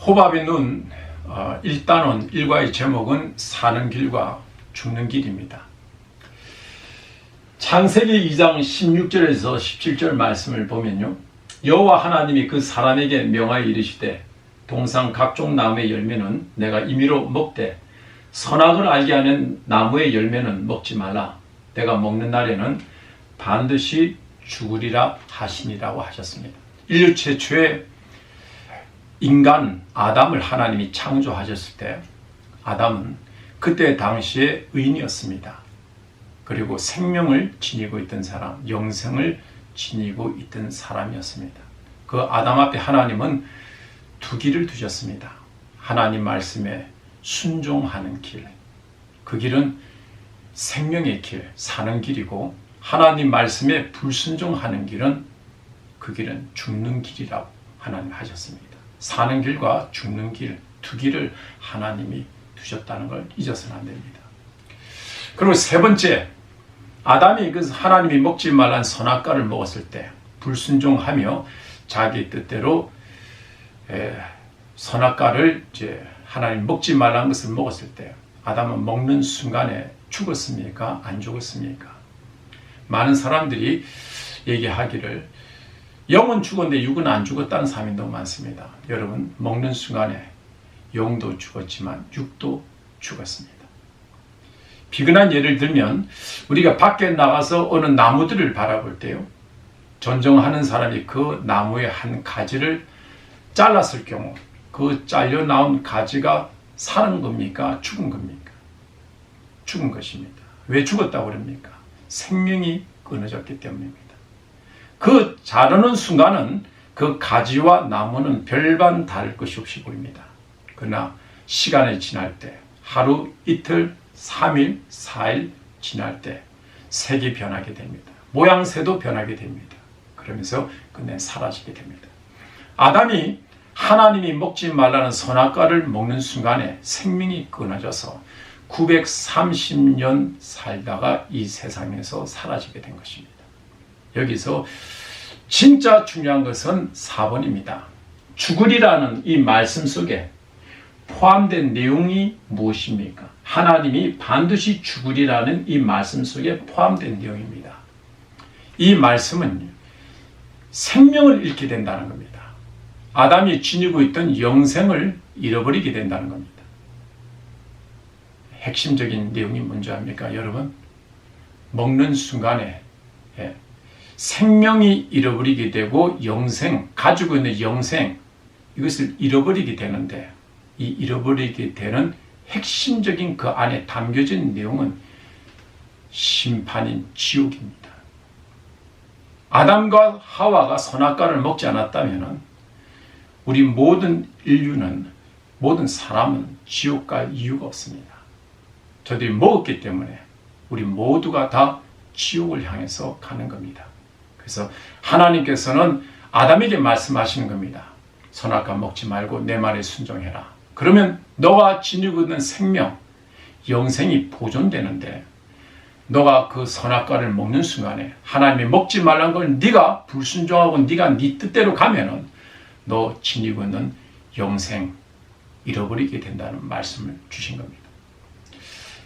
호밥의 눈 1단원 1과의 제목은 사는 길과 죽는 길입니다. 창세기 2장 16절에서 17절 말씀을 보면요, 여호와 하나님이 그 사람에게 명하여 이르시되 동상 각종 나무의 열매는 내가 임의로 먹되 선악을 알게 하는 나무의 열매는 먹지 말라. 내가 먹는 날에는 반드시 죽으리라 하시니라고 하셨습니다. 인류 최초의 인간 아담을 하나님이 창조하셨을 때 아담은 그때 당시에 의인이었습니다. 그리고 생명을 지니고 있던 사람, 영생을 지니고 있던 사람이었습니다. 그 아담 앞에 하나님은 두 길을 두셨습니다. 하나님 말씀에 순종하는 길, 그 길은 생명의 길, 사는 길이고, 하나님 말씀에 불순종하는 길은 그 길은 죽는 길이라고 하나님 하셨습니다. 사는 길과 죽는 길, 두 길을 하나님이 두셨다는 걸 잊어서는 안 됩니다. 그리고 세 번째, 아담이 그 하나님이 먹지 말란 선악과를 먹었을 때 불순종하며 자기 뜻대로 선악과를 이제 하나님 먹지 말란 것을 먹었을 때 아담은 먹는 순간에 죽었습니까? 안 죽었습니까? 많은 사람들이 얘기하기를 영은 죽었는데 육은 안 죽었다는 사람도 많습니다. 여러분, 먹는 순간에 영도 죽었지만 육도 죽었습니다. 비근한 예를 들면 우리가 밖에 나가서 어느 나무들을 바라볼 때요, 전정하는 사람이 그 나무의 한 가지를 잘랐을 경우 그 잘려 나온 가지가 사는 겁니까? 죽은 겁니까? 죽은 것입니다. 왜 죽었다고 그럽니까? 생명이 끊어졌기 때문입니다. 그 자르는 순간은 그 가지와 나무는 별반 다를 것이 없이 보입니다. 그러나 시간이 지날 때, 하루, 이틀, 3일, 4일 지날 때 색이 변하게 됩니다. 모양새도 변하게 됩니다. 그러면서 끝내 사라지게 됩니다. 아담이 하나님이 먹지 말라는 선악과를 먹는 순간에 생명이 끊어져서 930년 살다가 이 세상에서 사라지게 된 것입니다. 여기서 진짜 중요한 것은 4번입니다. 죽으리라는 이 말씀 속에 포함된 내용이 무엇입니까? 하나님이 반드시 죽으리라는 이 말씀 속에 포함된 내용입니다. 이 말씀은 생명을 잃게 된다는 겁니다. 아담이 지니고 있던 영생을 잃어버리게 된다는 겁니다. 핵심적인 내용이 뭔지 압니까? 여러분, 먹는 순간에 생명이 잃어버리게 되고 영생, 가지고 있는 영생, 이것을 잃어버리게 되는데, 이 잃어버리게 되는 핵심적인 그 안에 담겨진 내용은 심판인 지옥입니다. 아담과 하와가 선악과를 먹지 않았다면 우리 모든 인류는, 모든 사람은 지옥 갈 이유가 없습니다. 저들이 먹었기 때문에 우리 모두가 다 지옥을 향해서 가는 겁니다. 그래서 하나님께서는 아담에게 말씀하시는 겁니다. 선악과 먹지 말고 내 말에 순종해라. 그러면 너가 지니고 있는 생명, 영생이 보존되는데, 너가 그 선악과를 먹는 순간에 하나님이 먹지 말란 걸 네가 불순종하고 네가 네 뜻대로 가면은 너 지니고 있는 영생 잃어버리게 된다는 말씀을 주신 겁니다.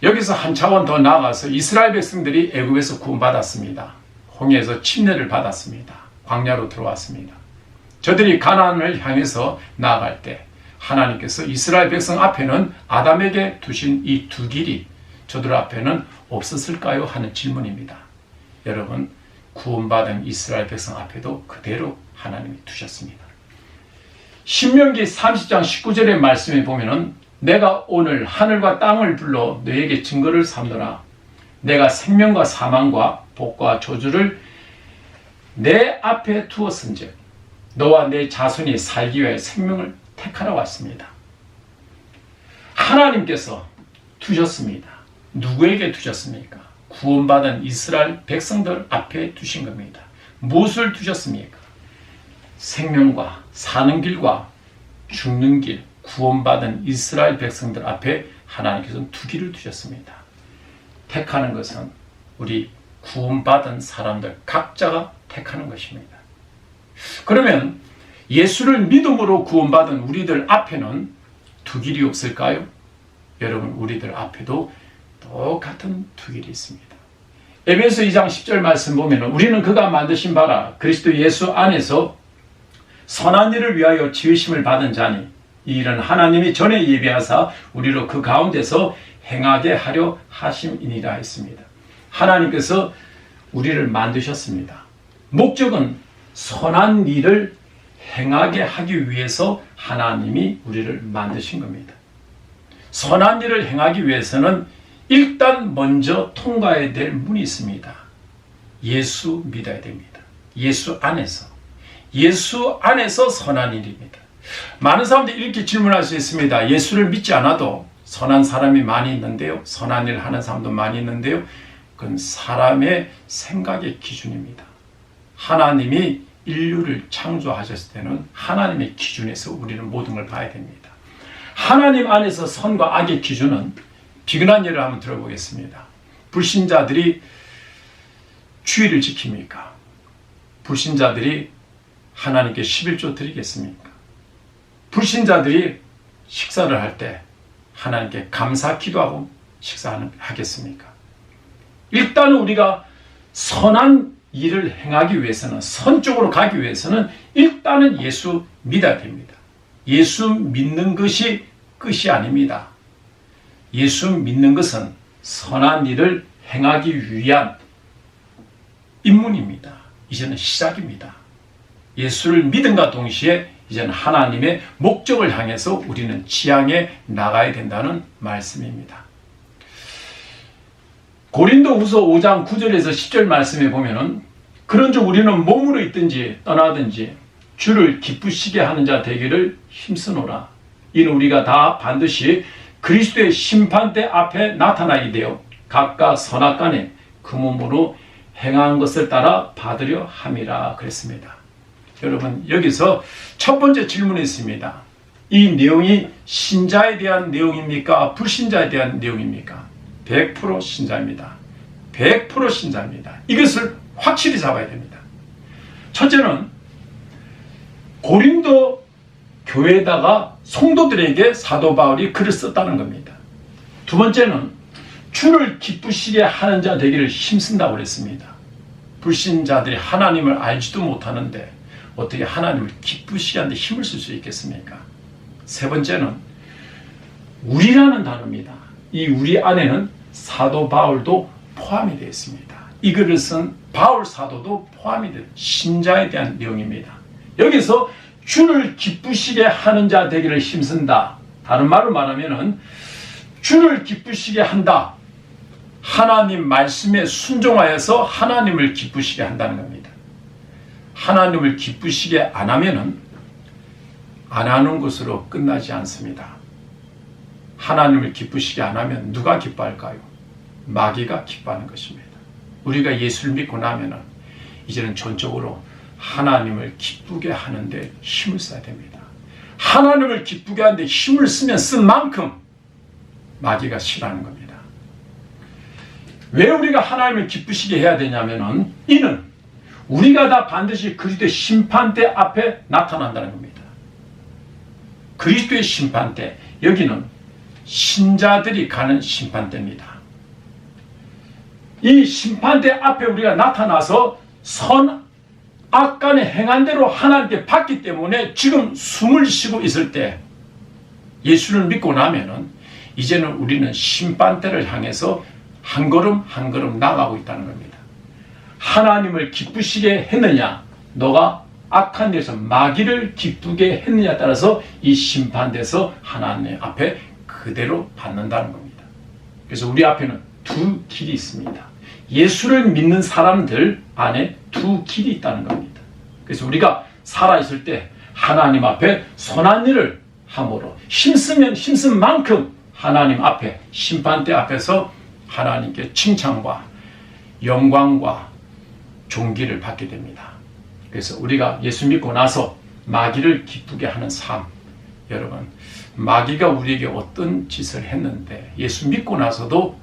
여기서 한 차원 더 나아가서 이스라엘 백성들이 애굽에서 구원받았습니다. 홍해에서 침례를 받았습니다. 광야로 들어왔습니다. 저들이 가나안을 향해서 나아갈 때 하나님께서 이스라엘 백성 앞에는 아담에게 두신 이 두 길이 저들 앞에는 없었을까요? 하는 질문입니다. 여러분, 구원받은 이스라엘 백성 앞에도 그대로 하나님이 두셨습니다. 신명기 30장 19절의 말씀에 보면은 내가 오늘 하늘과 땅을 불러 너에게 증거를 삼노라. 내가 생명과 사망과 복과 저주를 내 앞에 두었은즉 너와 내 자손이 살기 위해 생명을 택하러 왔습니다. 하나님께서 두셨습니다. 누구에게 두셨습니까? 구원받은 이스라엘 백성들 앞에 두신 겁니다. 무엇을 두셨습니까? 생명과 사는 길과 죽는 길, 구원받은 이스라엘 백성들 앞에 하나님께서는 두 길을 두셨습니다. 택하는 것은 우리 구원받은 사람들 각자가 택하는 것입니다. 그러면 예수를 믿음으로 구원받은 우리들 앞에는 두 길이 없을까요? 여러분, 우리들 앞에도 똑같은 두 길이 있습니다. 에베소 2장 10절 말씀 보면 우리는 그가 만드신 바라 그리스도 예수 안에서 선한 일을 위하여 지으심을 받은 자니 이 일은 하나님이 전에 예비하사 우리로 그 가운데서 행하게 하려 하심이니라 했습니다. 하나님께서 우리를 만드셨습니다. 목적은 선한 일을 행하게 하기 위해서 하나님이 우리를 만드신 겁니다. 선한 일을 행하기 위해서는 일단 먼저 통과해야 될 문이 있습니다. 예수 믿어야 됩니다. 예수 안에서 선한 일입니다. 많은 사람들이 이렇게 질문할 수 있습니다. 예수를 믿지 않아도 선한 사람이 많이 있는데요. 선한 일 하는 사람도 많이 있는데요. 그건 사람의 생각의 기준입니다. 하나님이 인류를 창조하셨을 때는 하나님의 기준에서 우리는 모든 걸 봐야 됩니다. 하나님 안에서 선과 악의 기준은 비근한 예를 한번 들어보겠습니다. 불신자들이 주의를 지킵니까? 불신자들이 하나님께 11조 드리겠습니까? 불신자들이 식사를 할 때 하나님께 감사 기도하고 식사하겠습니까? 일단은 우리가 선한 일을 행하기 위해서는, 선쪽으로 가기 위해서는 일단은 예수 믿어야 됩니다. 예수 믿는 것이 끝이 아닙니다. 예수 믿는 것은 선한 일을 행하기 위한 입문입니다. 이제는 시작입니다. 예수를 믿음과 동시에 이제는 하나님의 목적을 향해서 우리는 지향해 나가야 된다는 말씀입니다. 고린도후서 5장 9절에서 10절 말씀에 보면은 그런즉 우리는 몸으로 있든지 떠나든지 주를 기쁘시게 하는 자 되기를 힘쓰노라. 이는 우리가 다 반드시 그리스도의 심판대 앞에 나타나게 되어 각각 선악간에 그 몸으로 행한 것을 따라 받으려 함이라 그랬습니다. 여러분, 여기서 첫 번째 질문이 있습니다. 이 내용이 신자에 대한 내용입니까? 불신자에 대한 내용입니까? 100% 신자입니다. 100% 신자입니다. 이것을 확실히 잡아야 됩니다. 첫째는 고린도 교회에다가 성도들에게 사도 바울이 글을 썼다는 겁니다. 두 번째는 주를 기쁘시게 하는 자 되기를 힘쓴다고 그랬습니다. 불신자들이 하나님을 알지도 못하는데 어떻게 하나님을 기쁘시게 하는데 힘을 쓸 수 있겠습니까? 세 번째는 우리라는 단어입니다. 이 우리 안에는 사도 바울도 포함이 되어 있습니다. 이 글을 쓴 바울 사도도 포함이 된 신자에 대한 내용입니다. 여기서 주를 기쁘시게 하는 자 되기를 힘쓴다. 다른 말로 말하면은 주를 기쁘시게 한다. 하나님 말씀에 순종하여서 하나님을 기쁘시게 한다는 겁니다. 하나님을 기쁘시게 안 하면은 안 하는 것으로 끝나지 않습니다. 하나님을 기쁘시게 안 하면 누가 기뻐할까요? 마귀가 기뻐하는 것입니다. 우리가 예수를 믿고 나면은 이제는 전적으로 하나님을 기쁘게 하는데 힘을 써야 됩니다. 하나님을 기쁘게 하는데 힘을 쓰면 쓴 만큼 마귀가 싫어하는 겁니다. 왜 우리가 하나님을 기쁘시게 해야 되냐면은 이는 우리가 다 반드시 그리스도의 심판대 앞에 나타난다는 겁니다. 그리스도의 심판대, 여기는 신자들이 가는 심판대입니다. 이 심판대 앞에 우리가 나타나서 선, 악간에 행한 대로 하나님께 받기 때문에 지금 숨을 쉬고 있을 때 예수를 믿고 나면은 이제는 우리는 심판대를 향해서 한 걸음 한 걸음 나가고 있다는 겁니다. 하나님을 기쁘시게 했느냐, 너가 악한 데서 마귀를 기쁘게 했느냐에 따라서 이 심판대에서 하나님 앞에 그대로 받는다는 겁니다. 그래서 우리 앞에는 두 길이 있습니다. 예수를 믿는 사람들 안에 두 길이 있다는 겁니다. 그래서 우리가 살아있을 때 하나님 앞에 선한 일을 함으로 힘쓰면 힘쓴 만큼 하나님 앞에 심판대 앞에서 하나님께 칭찬과 영광과 존귀를 받게 됩니다. 그래서 우리가 예수 믿고 나서 마귀를 기쁘게 하는 삶, 여러분, 마귀가 우리에게 어떤 짓을 했는데 예수 믿고 나서도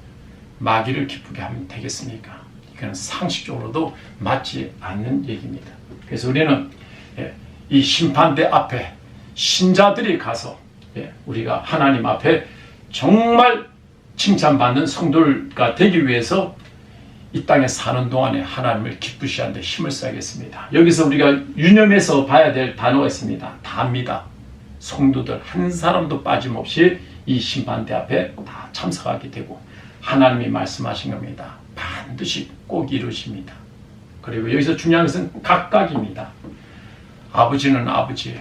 마귀를 기쁘게 하면 되겠습니까? 이건 상식적으로도 맞지 않는 얘기입니다. 그래서 우리는 이 심판대 앞에 신자들이 가서 우리가 하나님 앞에 정말 칭찬받는 성도가 되기 위해서 이 땅에 사는 동안에 하나님을 기쁘시하는 데 힘을 써야겠습니다. 여기서 우리가 유념해서 봐야 될 단어가 있습니다. 다입니다. 성도들 한 사람도 빠짐없이 이 심판대 앞에 다 참석하게 되고 하나님이 말씀하신 겁니다. 반드시 꼭 이루십니다. 그리고 여기서 중요한 것은 각각입니다. 아버지는 아버지,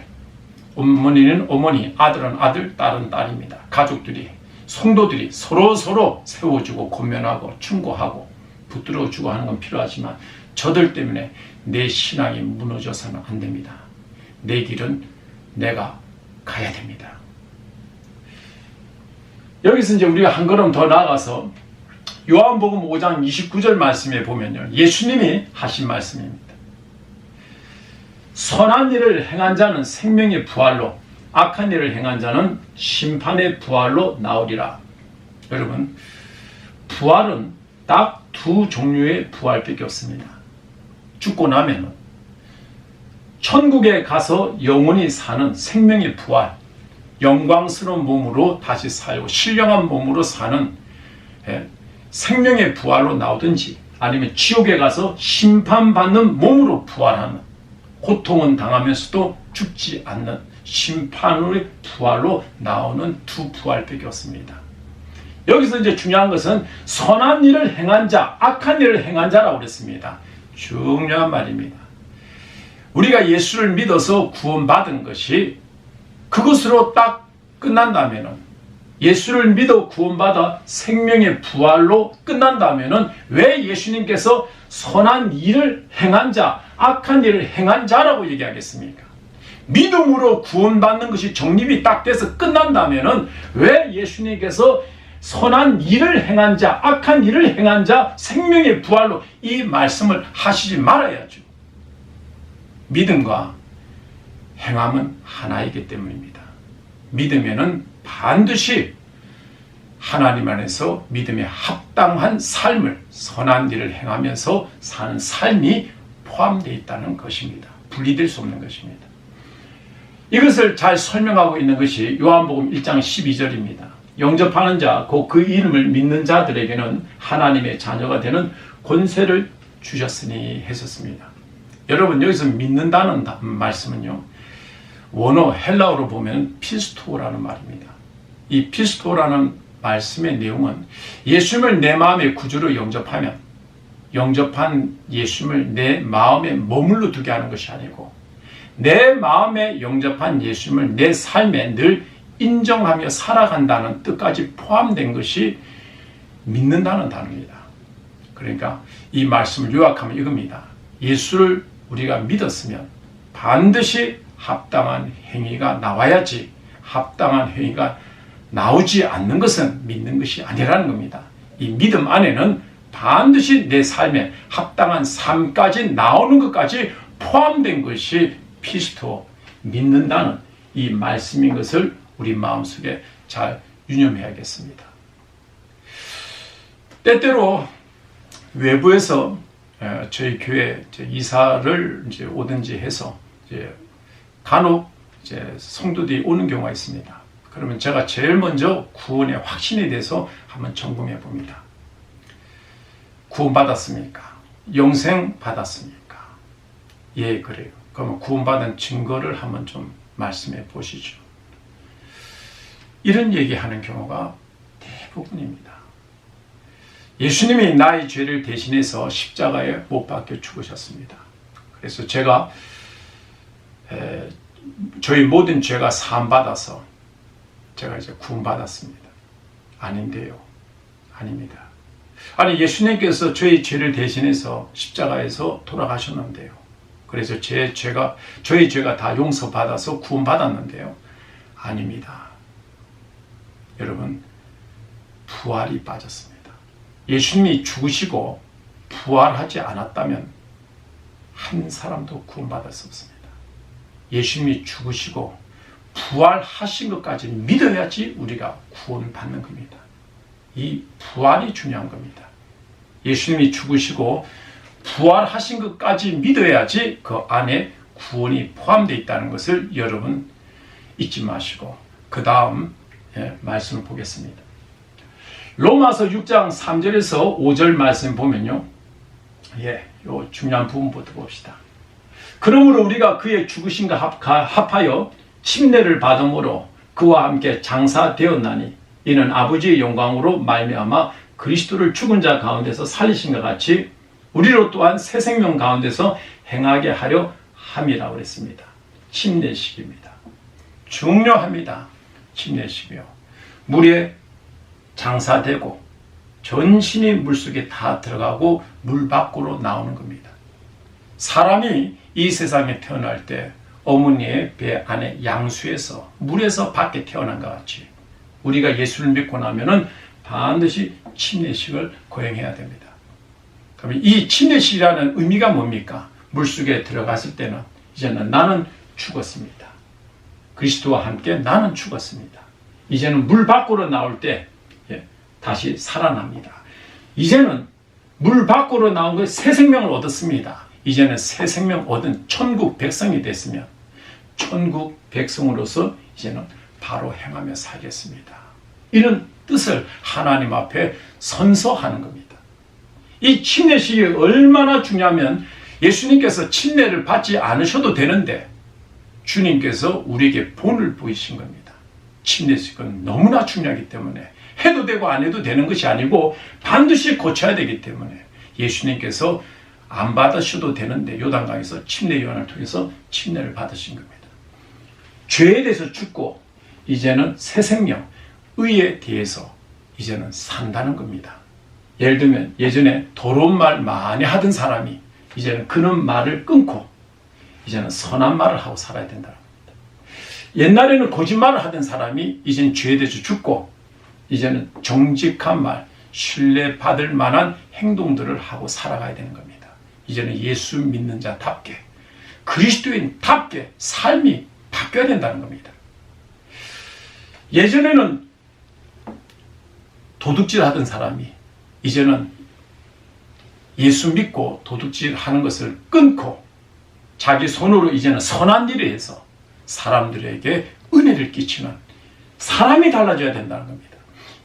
어머니는 어머니, 아들은 아들, 딸은 딸입니다. 가족들이, 성도들이 서로 세워주고 권면하고 충고하고 붙들어주고 하는 건 필요하지만 저들 때문에 내 신앙이 무너져서는 안 됩니다. 내 길은 내가 가야 됩니다. 여기서 이제 우리가 한 걸음 더 나아가서 요한복음 5장 29절 말씀에 보면요, 예수님이 하신 말씀입니다. 선한 일을 행한 자는 생명의 부활로, 악한 일을 행한 자는 심판의 부활로 나오리라. 여러분, 부활은 딱 두 종류의 부활밖에 없습니다. 죽고 나면은 천국에 가서 영원히 사는 생명의 부활, 영광스러운 몸으로 다시 살고 신령한 몸으로 사는 생명의 부활로 나오든지, 아니면 지옥에 가서 심판받는 몸으로 부활하는, 고통은 당하면서도 죽지 않는 심판의 부활로 나오는 두 부활밖에 없습니다. 여기서 이제 중요한 것은 선한 일을 행한 자, 악한 일을 행한 자라고 그랬습니다. 중요한 말입니다. 우리가 예수를 믿어서 구원받은 것이 그것으로 딱 끝난다면은, 예수를 믿어 구원받아 생명의 부활로 끝난다면은 왜 예수님께서 선한 일을 행한 자, 악한 일을 행한 자라고 얘기하겠습니까? 믿음으로 구원받는 것이 정립이 딱 돼서 끝난다면은 왜 예수님께서 선한 일을 행한 자, 악한 일을 행한 자, 생명의 부활로 이 말씀을 하시지 말아야죠. 믿음과 행함은 하나이기 때문입니다. 믿으면은 반드시 하나님 안에서 믿음에 합당한 삶을, 선한 일을 행하면서 사는 삶이 포함되어 있다는 것입니다. 분리될 수 없는 것입니다. 이것을 잘 설명하고 있는 것이 요한복음 1장 12절입니다. 영접하는 자, 곧 그 이름을 믿는 자들에게는 하나님의 자녀가 되는 권세를 주셨으니 했었습니다. 여러분, 여기서 믿는다는 말씀은요, 원어 헬라어로 보면 피스토라는 말입니다. 이 피스토라는 말씀의 내용은 예수님을 내 마음의 구주로 영접하면, 영접한 예수님을 내 마음에 머물러 두게 하는 것이 아니고, 내 마음에 영접한 예수님을 내 삶에 늘 인정하며 살아간다는 뜻까지 포함된 것이 믿는다는 단어입니다. 그러니까 이 말씀을 요약하면 이겁니다. 예수를 우리가 믿었으면 반드시 합당한 행위가 나와야지, 합당한 행위가 나오지 않는 것은 믿는 것이 아니라는 겁니다. 이 믿음 안에는 반드시 내 삶에 합당한 삶까지 나오는 것까지 포함된 것이 피스토, 믿는다는 이 말씀인 것을 우리 마음속에 잘 유념해야겠습니다. 때때로 외부에서 저희 교회 이사를 이제 오든지 해서 간혹 성도들이 오는 경우가 있습니다. 그러면 제가 제일 먼저 구원의 확신에 대해서 한번 점검해 봅니다. 구원받았습니까? 영생 받았습니까? 예, 그래요. 그러면 구원받은 증거를 한번 좀 말씀해 보시죠. 이런 얘기하는 경우가 대부분입니다. 예수님이 나의 죄를 대신해서 십자가에 못 박혀 죽으셨습니다. 그래서 제가 저희 모든 죄가 사함받아서 제가 이제 구원받았습니다. 아닌데요. 아닙니다. 아니, 예수님께서 저희 죄를 대신해서 십자가에서 돌아가셨는데요. 그래서 저희 죄가 다 용서받아서 구원받았는데요. 아닙니다. 여러분, 부활이 빠졌습니다. 예수님이 죽으시고 부활하지 않았다면 한 사람도 구원받을 수 없습니다. 예수님이 죽으시고 부활하신 것까지 믿어야지 우리가 구원받는 겁니다. 이 부활이 중요한 겁니다. 예수님이 죽으시고 부활하신 것까지 믿어야지 그 안에 구원이 포함되어 있다는 것을 여러분 잊지 마시고 그 다음 말씀을 보겠습니다. 로마서 6장 3절에서 5절 말씀 보면요. 요 중요한 부분부터 봅시다. 그러므로 우리가 그의 죽으심과 합하여 침례를 받음으로 그와 함께 장사되었나니 이는 아버지의 영광으로 말미암아 그리스도를 죽은 자 가운데서 살리신 것 같이 우리로 또한 새 생명 가운데서 행하게 하려 함이라고 그랬습니다. 침례식입니다. 중요합니다. 침례식이요. 물에 장사되고 전신이 물속에 다 들어가고 물 밖으로 나오는 겁니다. 사람이 이 세상에 태어날 때 어머니의 배 안에 양수에서 물에서 밖에 태어난 것 같이 우리가 예수를 믿고 나면은 반드시 침례식을 거행해야 됩니다. 그러면 이 침례식이라는 의미가 뭡니까? 물속에 들어갔을 때는 이제는 나는 죽었습니다. 그리스도와 함께 나는 죽었습니다. 이제는 물 밖으로 나올 때 다시 살아납니다. 이제는 물 밖으로 나온 거에 새 생명을 얻었습니다. 이제는 새 생명 얻은 천국 백성이 됐으면 천국 백성으로서 이제는 바로 행하며 살겠습니다. 이런 뜻을 하나님 앞에 선서하는 겁니다. 이 침례식이 얼마나 중요하면 예수님께서 침례를 받지 않으셔도 되는데 주님께서 우리에게 본을 보이신 겁니다. 침례식은 너무나 중요하기 때문에 해도 되고 안 해도 되는 것이 아니고 반드시 고쳐야 되기 때문에 예수님께서 안 받으셔도 되는데 요단강에서 침례 요한을 통해서 침례를 받으신 겁니다. 죄에 대해서 죽고 이제는 새 생명, 의에 대해서 이제는 산다는 겁니다. 예를 들면 예전에 더러운 말 많이 하던 사람이 이제는 그런 말을 끊고 이제는 선한 말을 하고 살아야 된다는 겁니다. 옛날에는 거짓말을 하던 사람이 이제는 죄에 대해서 죽고 이제는 정직한 말, 신뢰받을 만한 행동들을 하고 살아가야 되는 겁니다. 이제는 예수 믿는 자답게 그리스도인답게 삶이 바뀌어야 된다는 겁니다. 예전에는 도둑질 하던 사람이 이제는 예수 믿고 도둑질 하는 것을 끊고 자기 손으로 이제는 선한 일을 해서 사람들에게 은혜를 끼치는 사람이 달라져야 된다는 겁니다.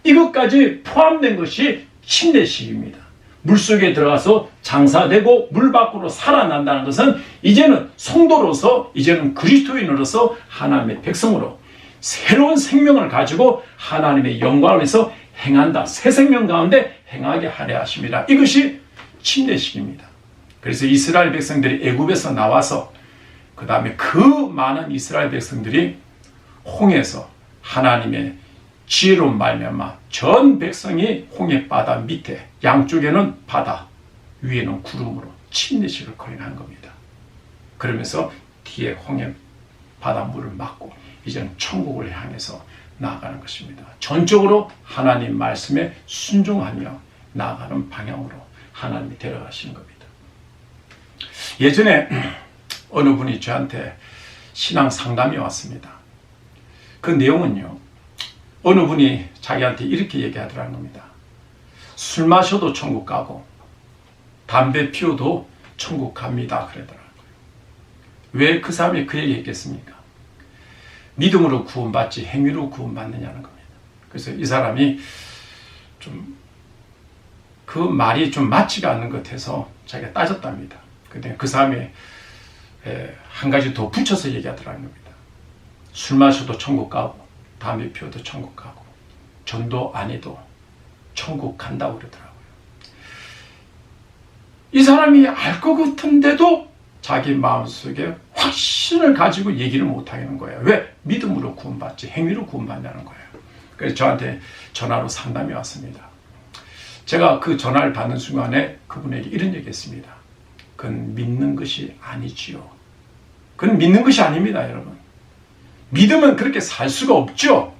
이것까지 포함된 것이 침례식입니다. 물속에 들어가서 장사되고 물 밖으로 살아난다는 것은 이제는 성도로서 이제는 그리스도인으로서 하나님의 백성으로 새로운 생명을 가지고 하나님의 영광을 위해서 행한다. 새 생명 가운데 행하게 하려 하십니다. 이것이 침례식입니다. 그래서 이스라엘 백성들이 애굽에서 나와서 그 다음에 그 많은 이스라엘 백성들이 홍해에서 하나님의 지혜로운 말미암아 전 백성이 홍해 바다 밑에 양쪽에는 바다 위에는 구름으로 침례식을 거행한 겁니다. 그러면서 뒤에 홍해 바닷물을 막고 이제는 천국을 향해서 나아가는 것입니다. 전적으로 하나님 말씀에 순종하며 나아가는 방향으로 하나님이 데려가시는 겁니다. 예전에 어느 분이 저한테 신앙 상담이 왔습니다. 그 내용은요, 어느 분이 자기한테 이렇게 얘기하더라는 겁니다. 술 마셔도 천국 가고 담배 피워도 천국 갑니다 그러더라고요. 왜 그 사람이 그 얘기 했겠습니까? 믿음으로 구원받지 행위로 구원받느냐는 겁니다. 그래서 이 사람이 좀 그 말이 좀 맞지가 않는 것 같아서 자기가 따졌답니다. 근데 그 사람이 한 가지 더 붙여서 얘기하더라는 겁니다. 술 마셔도 천국 가고 담배 피워도 천국 가고 전도 안 해도 천국 간다고 그러더라고요. 이 사람이 알 것 같은데도 자기 마음속에 확신을 가지고 얘기를 못하겠는 거예요. 왜? 믿음으로 구원받지 행위로 구원받냐는 거예요. 그래서 저한테 전화로 상담이 왔습니다. 제가 그 전화를 받는 순간에 그분에게 이런 얘기했습니다. 그건 믿는 것이 아니지요. 그건 믿는 것이 아닙니다, 여러분. 믿으면 그렇게 살 수가 없죠.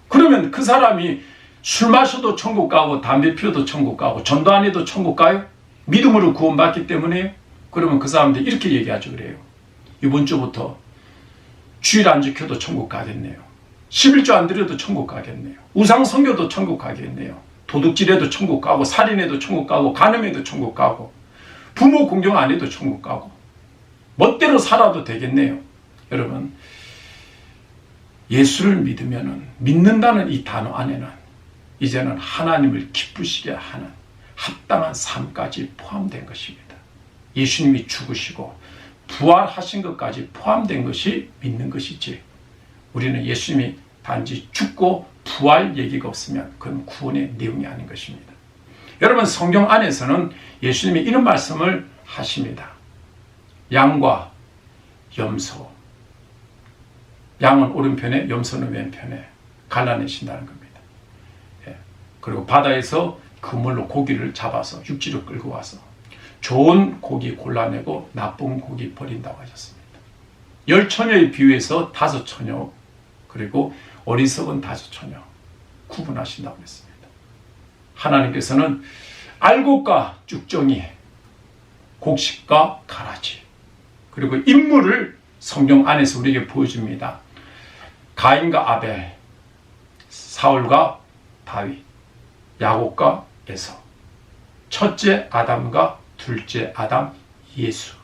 그러면 그 사람이 술 마셔도 천국 가고 담배 피워도 천국 가고 전도 안 해도 천국 가요? 믿음으로 구원받기 때문에요? 그러면 그 사람들 이렇게 얘기하죠. 그래요. 이번 주부터 주일 안 지켜도 천국 가겠네요. 11조 안 드려도 천국 가겠네요. 우상 선교도 천국 가겠네요. 도둑질해도 천국 가고 살인해도 천국 가고 간음해도 천국 가고 부모 공경 안 해도 천국 가고 멋대로 살아도 되겠네요. 여러분, 예수를 믿으면은, 믿는다는 이 단어 안에는 이제는 하나님을 기쁘시게 하는 합당한 삶까지 포함된 것입니다. 예수님이 죽으시고 부활하신 것까지 포함된 것이 믿는 것이지, 우리는 예수님이 단지 죽고 부활 얘기가 없으면 그건 구원의 내용이 아닌 것입니다. 여러분, 성경 안에서는 예수님이 이런 말씀을 하십니다. 양과 염소, 양은 오른편에 염소는 왼편에 갈라내신다는 겁니다. 그리고 바다에서 그물로 고기를 잡아서 육지로 끌고 와서 좋은 고기 골라내고 나쁜 고기 버린다고 하셨습니다. 10처녀의 비유에서 5처녀, 그리고 어리석은 5처녀 구분하신다고 했습니다. 하나님께서는 알곡과 쭉정이, 곡식과 가라지, 그리고 인물을 성경 안에서 우리에게 보여줍니다. 가인과 아벨, 사울과 다윗, 야곱과 에서, 첫째 아담과 둘째 아담 예수.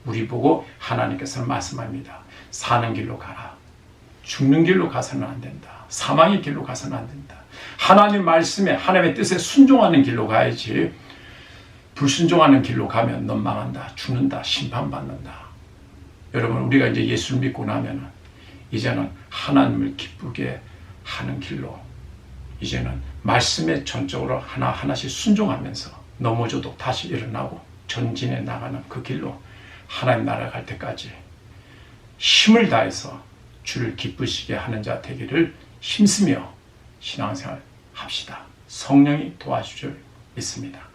우리 보고 하나님께서는 말씀합니다. 사는 길로 가라. 죽는 길로 가서는 안 된다. 사망의 길로 가서는 안 된다. 하나님 말씀에, 하나님의 뜻에 순종하는 길로 가야지, 불순종하는 길로 가면 넌 망한다, 죽는다, 심판받는다. 여러분, 우리가 이제 예수를 믿고 나면은 이제는 하나님을 기쁘게 하는 길로, 이제는 말씀에 전적으로 하나하나씩 순종하면서 넘어져도 다시 일어나고 전진해 나가는 그 길로 하나님 나라 갈 때까지 힘을 다해서 주를 기쁘시게 하는 자 되기를 힘쓰며 신앙생활 합시다. 성령이 도와주실 줄 믿습니다.